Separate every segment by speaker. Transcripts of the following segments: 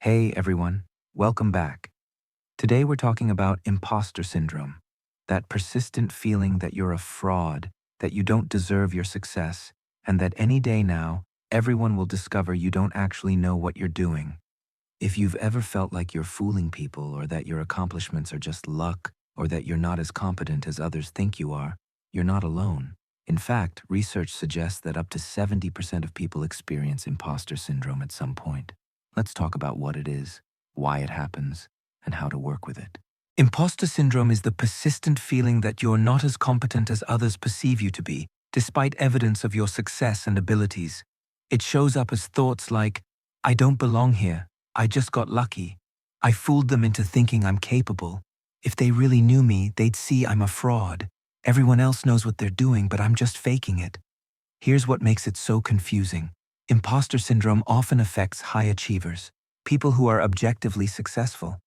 Speaker 1: Hey everyone, welcome back. Today we're talking about imposter syndrome, that persistent feeling that you're a fraud, that you don't deserve your success, and that any day now, everyone will discover you don't actually know what you're doing. If you've ever felt like you're fooling people, or that your accomplishments are just luck, or that you're not as competent as others think you are, you're not alone. In fact, research suggests that up to 70% of people experience imposter syndrome at some point. Let's talk about what it is, why it happens, and how to work with it. Imposter syndrome is the persistent feeling that you're not as competent as others perceive you to be, despite evidence of your success and abilities. It shows up as thoughts like, I don't belong here, I just got lucky, I fooled them into thinking I'm capable. If they really knew me, they'd see I'm a fraud. Everyone else knows what they're doing, but I'm just faking it. Here's what makes it so confusing. Imposter syndrome often affects high achievers, people who are objectively successful.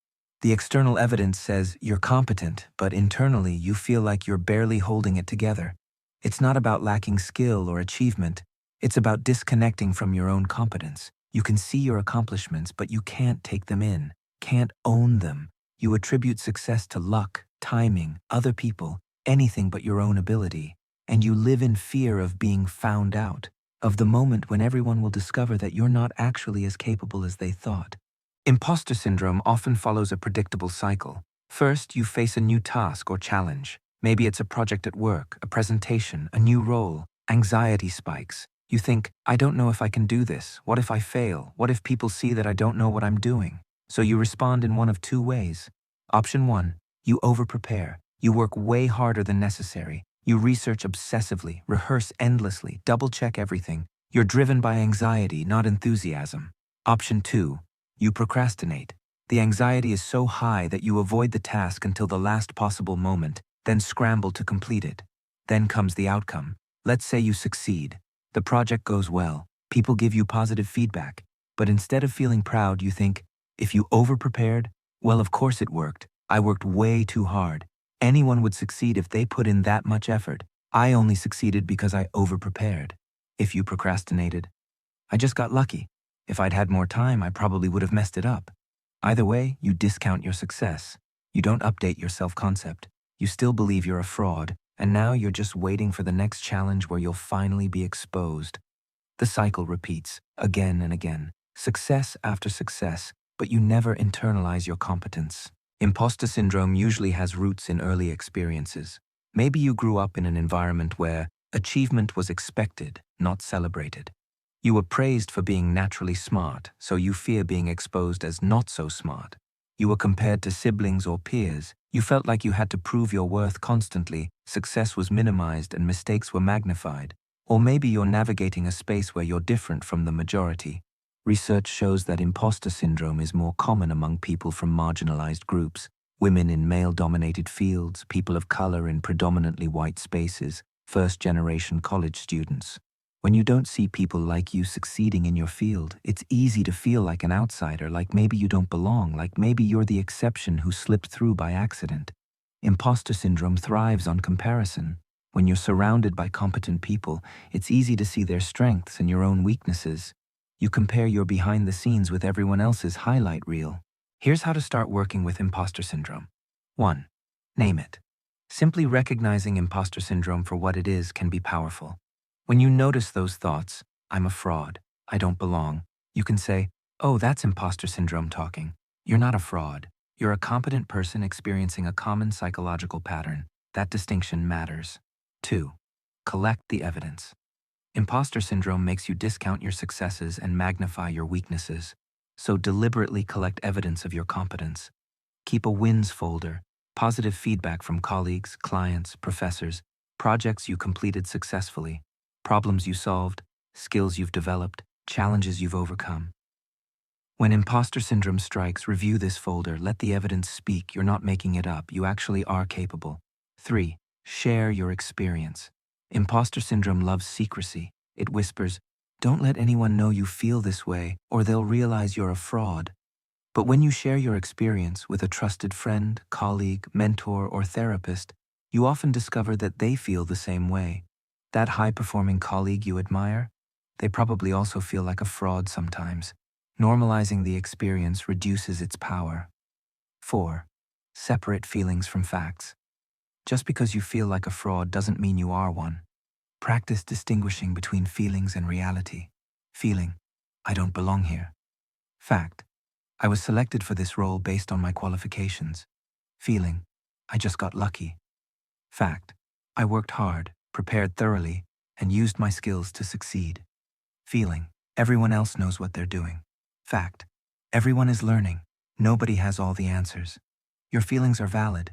Speaker 1: The external evidence says you're competent, but internally you feel like you're barely holding it together. It's not about lacking skill or achievement. It's about disconnecting from your own competence. You can see your accomplishments, but you can't take them in, can't own them. You attribute success to luck, timing, other people, anything but your own ability. And you live in fear of being found out, of the moment when everyone will discover that you're not actually as capable as they thought. Imposter syndrome often follows a predictable cycle. First, you face a new task or challenge. Maybe it's a project at work, a presentation, a new role. Anxiety spikes. You think, I don't know if I can do this. What if I fail? What if people see that I don't know what I'm doing? So you respond in one of two ways. Option 1, you over-prepare. You work way harder than necessary. You research obsessively, rehearse endlessly, double-check everything. You're driven by anxiety, not enthusiasm. Option 2, you procrastinate. The anxiety is so high that you avoid the task until the last possible moment, then scramble to complete it. Then comes the outcome. Let's say you succeed. The project goes well. People give you positive feedback. But instead of feeling proud, you think, if you over-prepared, well, of course it worked. I worked way too hard. Anyone would succeed if they put in that much effort. I only succeeded because I over-prepared. If you procrastinated, I just got lucky. If I'd had more time, I probably would have messed it up. Either way, you discount your success. You don't update your self-concept. You still believe you're a fraud, and now you're just waiting for the next challenge where you'll finally be exposed. The cycle repeats, again and again. Success after success, but you never internalize your competence. Imposter syndrome usually has roots in early experiences. Maybe you grew up in an environment where achievement was expected, not celebrated. You were praised for being naturally smart, so you fear being exposed as not so smart. You were compared to siblings or peers. You felt like you had to prove your worth constantly. Success was minimized and mistakes were magnified. Or maybe you're navigating a space where you're different from the majority. Research shows that imposter syndrome is more common among people from marginalized groups, women in male-dominated fields, people of color in predominantly white spaces, first-generation college students. When you don't see people like you succeeding in your field, it's easy to feel like an outsider, like maybe you don't belong, like maybe you're the exception who slipped through by accident. Imposter syndrome thrives on comparison. When you're surrounded by competent people, it's easy to see their strengths and your own weaknesses. You compare your behind the scenes with everyone else's highlight reel. Here's how to start working with imposter syndrome. 1. Name it. Simply recognizing imposter syndrome for what it is can be powerful. When you notice those thoughts, I'm a fraud, I don't belong, you can say, oh, that's imposter syndrome talking. You're not a fraud. You're a competent person experiencing a common psychological pattern. That distinction matters. 2. Collect the evidence. Imposter syndrome makes you discount your successes and magnify your weaknesses. So deliberately collect evidence of your competence. Keep a wins folder, positive feedback from colleagues, clients, professors, projects you completed successfully, problems you solved, skills you've developed, challenges you've overcome. When imposter syndrome strikes, review this folder. Let the evidence speak. You're not making it up. You actually are capable. 3. Share your experience. Imposter syndrome loves secrecy. It whispers, don't let anyone know you feel this way, or they'll realize you're a fraud. But when you share your experience with a trusted friend, colleague, mentor, or therapist, you often discover that they feel the same way. That high-performing colleague you admire, they probably also feel like a fraud sometimes. Normalizing the experience reduces its power. 4. Separate feelings from facts. Just because you feel like a fraud doesn't mean you are one. Practice distinguishing between feelings and reality. Feeling, I don't belong here. Fact, I was selected for this role based on my qualifications. Feeling, I just got lucky. Fact, I worked hard, prepared thoroughly, and used my skills to succeed. Feeling, everyone else knows what they're doing. Fact, everyone is learning. Nobody has all the answers. Your feelings are valid,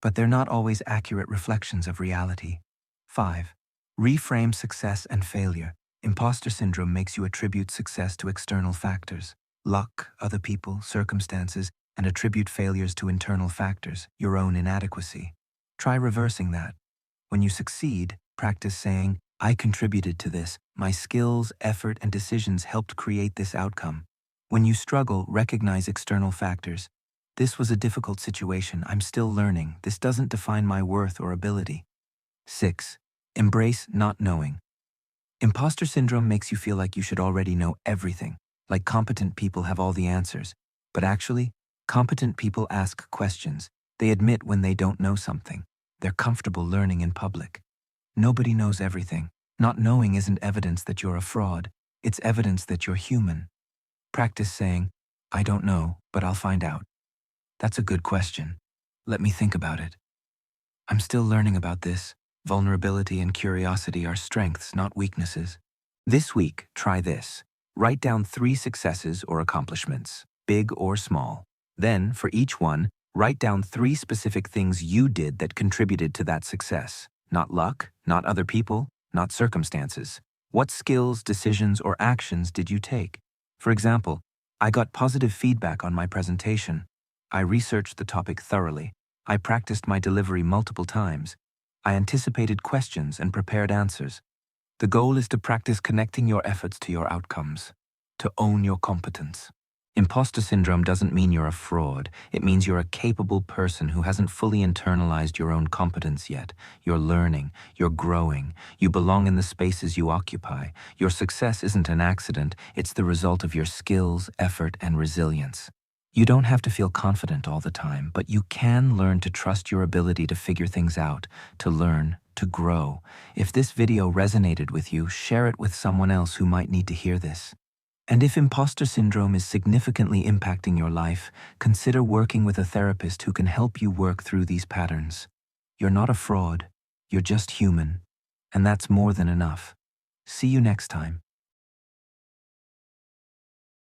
Speaker 1: but they're not always accurate reflections of reality. 5. Reframe success and failure. Imposter syndrome makes you attribute success to external factors, luck, other people, circumstances, and attribute failures to internal factors, your own inadequacy. Try reversing that. When you succeed, practice saying, I contributed to this. My skills, effort, and decisions helped create this outcome. When you struggle, recognize external factors. This was a difficult situation. I'm still learning. This doesn't define my worth or ability. 6. Embrace not knowing. Imposter syndrome makes you feel like you should already know everything, like competent people have all the answers. But actually, competent people ask questions. They admit when they don't know something. They're comfortable learning in public. Nobody knows everything. Not knowing isn't evidence that you're a fraud. It's evidence that you're human. Practice saying, I don't know, but I'll find out. That's a good question. Let me think about it. I'm still learning about this. Vulnerability and curiosity are strengths, not weaknesses. This week, try this. Write down 3 successes or accomplishments, big or small. Then, for each one, write down 3 specific things you did that contributed to that success. Not luck, not other people, not circumstances. What skills, decisions, or actions did you take? For example, I got positive feedback on my presentation. I researched the topic thoroughly. I practiced my delivery multiple times. I anticipated questions and prepared answers. The goal is to practice connecting your efforts to your outcomes, to own your competence. Imposter syndrome doesn't mean you're a fraud. It means you're a capable person who hasn't fully internalized your own competence yet. You're learning, you're growing, you belong in the spaces you occupy. Your success isn't an accident, it's the result of your skills, effort, and resilience. You don't have to feel confident all the time, but you can learn to trust your ability to figure things out, to learn, to grow. If this video resonated with you, share it with someone else who might need to hear this. And if imposter syndrome is significantly impacting your life, consider working with a therapist who can help you work through these patterns. You're not a fraud, you're just human, and that's more than enough. See you next time.